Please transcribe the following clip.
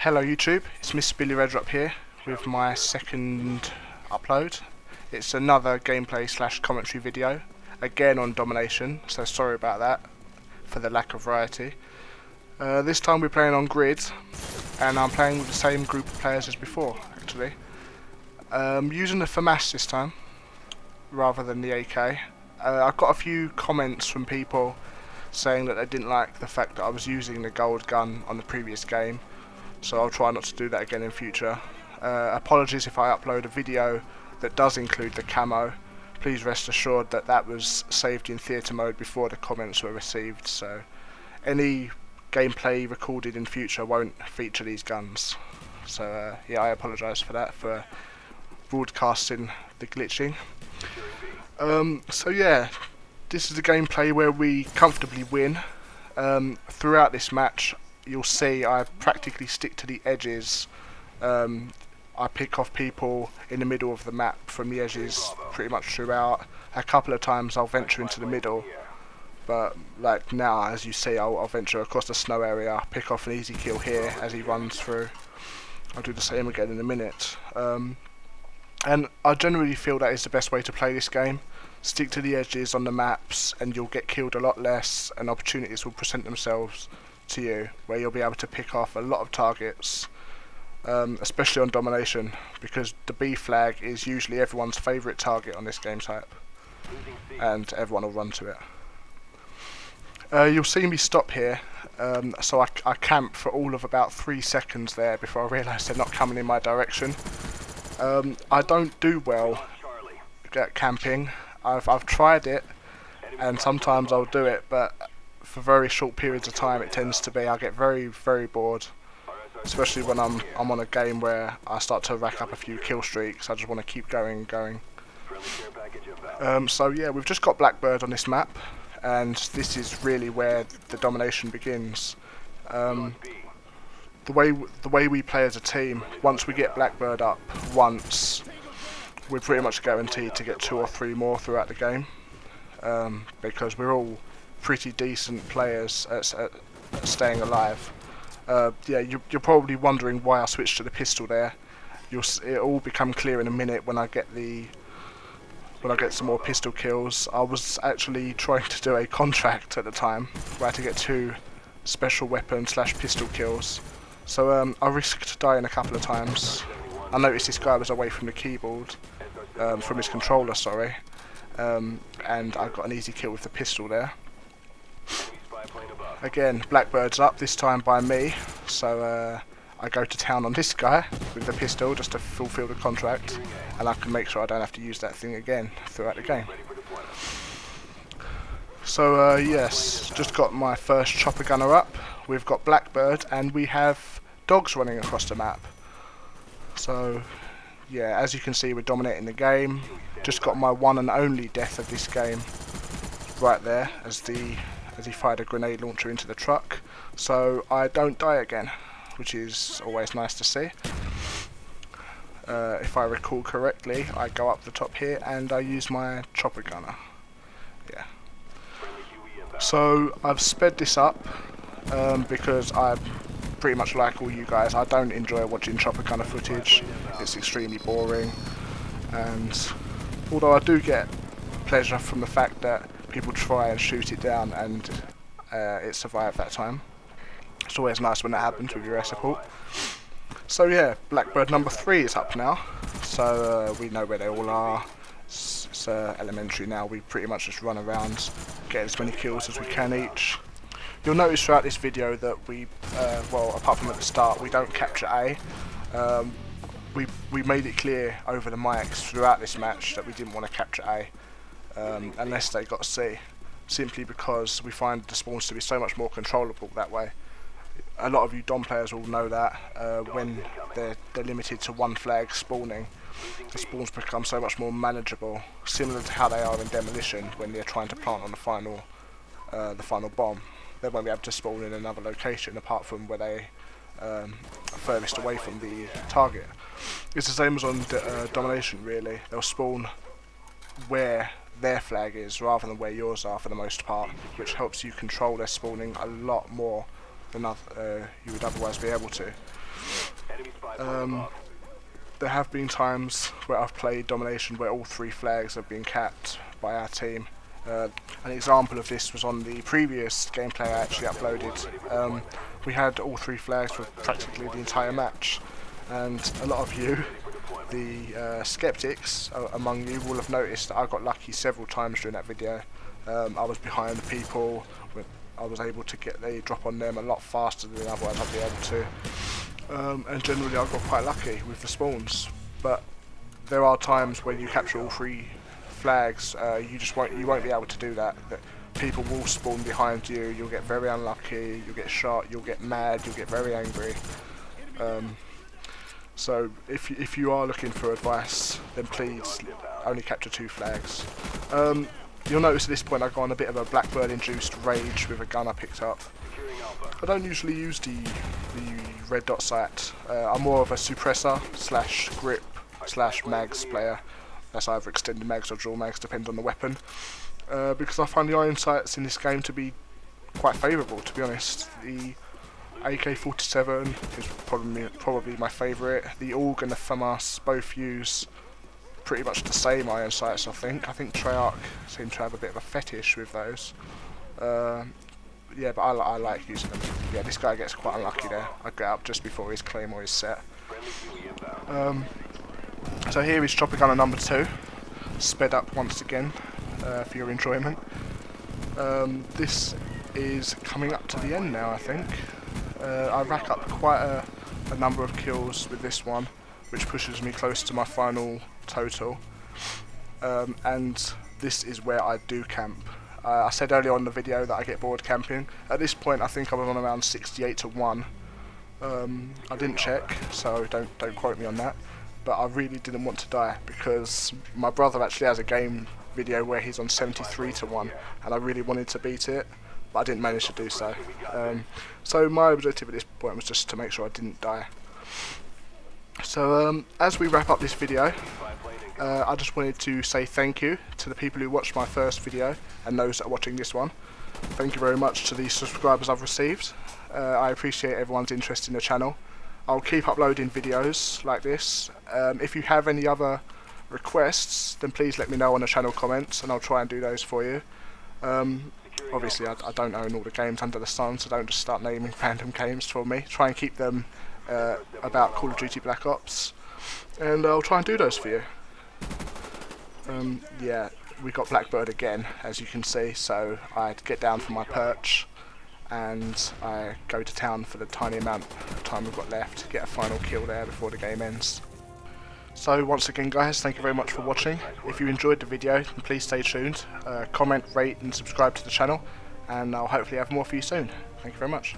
Hello YouTube, it's Mr. Billy Redrop here with my second upload. It's another gameplay slash commentary video, again on Domination, so sorry about that for the lack of variety. This time we're playing on grid, and I'm playing with the same group of players as before actually. Using the FAMAS this time, rather than the AK. I've got a few comments from people saying that they didn't like the fact that I was using the gold gun on the previous game. So I'll try not to do that again in future. Apologies if I upload a video that does include the camo. Please rest assured that that was saved in theatre mode before the comments were received, so any gameplay recorded in future won't feature these guns. So yeah, I apologise for that, for broadcasting the glitching. So yeah, this is a gameplay where we comfortably win. Throughout this match, you'll see I practically stick to the edges. I pick off people in the middle of the map from the edges pretty much throughout. A couple of times I'll venture into the middle, but like now, as you see, I'll venture across the snow area, pick off an easy kill here as he runs through. I'll do the same again in a minute. And I generally feel that is the best way to play this game. Stick to the edges on the maps and you'll get killed a lot less, and opportunities will present themselves to you where you'll be able to pick off a lot of targets, especially on Domination, because the B flag is usually everyone's favourite target on this game type and everyone will run to it. You'll see me stop here, so I camp for all of about 3 seconds there before I realise they're not coming in my direction. I don't do well at camping. I've tried it and sometimes I'll do it, but for very short periods of time it tends to be I get very bored, especially when I'm on a game where I start to rack up a few kill streaks. I just want to keep going. So yeah, we've just got Blackbird on this map, and this is really where the domination begins. The way we play as a team, once we get Blackbird up once, we're pretty much guaranteed to get 2 or 3 more throughout the game, because we're all pretty decent players at staying alive. Yeah, you're probably wondering why I switched to the pistol there. It'll all become clear in a minute when I get some more pistol kills. I was actually trying to do a contract at the time where I had to get 2 special weapon slash pistol kills. So I risked dying a couple of times. I noticed this guy was away from the keyboard, from his controller, sorry, and I got an easy kill with the pistol there. Again, Blackbird's up, this time by me, so I go to town on this guy with the pistol just to fulfill the contract, and I can make sure I don't have to use that thing again throughout the game. So yes, just got my first chopper gunner up. We've got Blackbird and we have dogs running across the map. So yeah, as you can see, we're dominating the game. Just got my one and only death of this game right there as he fired a grenade launcher into the truck, so I don't die again, which is always nice to see. If I recall correctly, I go up the top here and I use my chopper gunner. Yeah. So I've sped this up because I pretty much like all you guys. I don't enjoy watching chopper gunner footage. It's extremely boring, and although I do get pleasure from the fact that people try and shoot it down and it survived that time. It's always nice when that happens with your air support. So yeah, Blackbird number 3 is up now, so we know where they all are. It's elementary now. We pretty much just run around, get as many kills as we can each. You'll notice throughout this video that we, well, apart from at the start, we don't capture A. We made it clear over the mics throughout this match that we didn't want to capture A. Unless they got C, simply because we find the spawns to be so much more controllable that way. A lot of you Dom players will know that when they're limited to 1 flag spawning, the spawns become so much more manageable, similar to how they are in Demolition when they're trying to plant on the final bomb. They won't be able to spawn in another location apart from where they are furthest away from the target. It's the same as on Domination really. They'll spawn where their flag is rather than where yours are for the most part, which helps you control their spawning a lot more than you would otherwise be able to. There have been times where I've played Domination where all 3 flags have been capped by our team. An example of this was on the previous gameplay I actually uploaded. We had all 3 flags for practically the entire match, and a lot of you, the skeptics among you, will have noticed that I got lucky several times during that video. I was behind the people, I was able to get the drop on them a lot faster than otherwise I'd be able to. And generally I got quite lucky with the spawns, but there are times when you capture all 3 flags, you won't be able to do that. People will spawn behind you, you'll get very unlucky, you'll get shot, you'll get mad, you'll get very angry. So if you are looking for advice, then please only capture 2 flags. You'll notice at this point I've gone a bit of a Blackbird induced rage with a gun I picked up. I don't usually use the red dot sight. I'm more of a suppressor slash grip slash mags player. That's either extended mags or dual mags, depends on the weapon. Because I find the iron sights in this game to be quite favourable, to be honest. The AK-47 is probably my favourite. The AUG and the FAMAS both use pretty much the same iron sights, I think. I think Treyarch seem to have a bit of a fetish with those. Yeah, but I like using them. Yeah, this guy gets quite unlucky there. I get up just before his claymore is set. So here is Chopper Gunner number 2, sped up once again for your enjoyment. This is coming up to the end now, I think. I rack up quite a number of kills with this one, which pushes me close to my final total. And this is where I do camp. I said earlier on in the video that I get bored camping. At this point I think I was on around 68 to 1. I didn't check, so don't quote me on that. But I really didn't want to die, because my brother actually has a game video where he's on 73 to 1, and I really wanted to beat it, but I didn't manage to do so. So my objective at this point was just to make sure I didn't die. So as we wrap up this video, I just wanted to say thank you to the people who watched my first video and those that are watching this one. Thank you very much to the subscribers I've received. I appreciate everyone's interest in the channel. I'll keep uploading videos like this. If you have any other requests, then please let me know on the channel comments and I'll try and do those for you. Obviously I don't own all the games under the sun, so don't just start naming random games for me. Try and keep them about Call of Duty Black Ops, and I'll try and do those for you. Yeah, we got Blackbird again, as you can see, so I'd get down from my perch and I go to town for the tiny amount of time we've got left, get a final kill there before the game ends. So once again guys, thank you very much for watching. If you enjoyed the video, then please stay tuned, comment, rate and subscribe to the channel, and I'll hopefully have more for you soon. Thank you very much.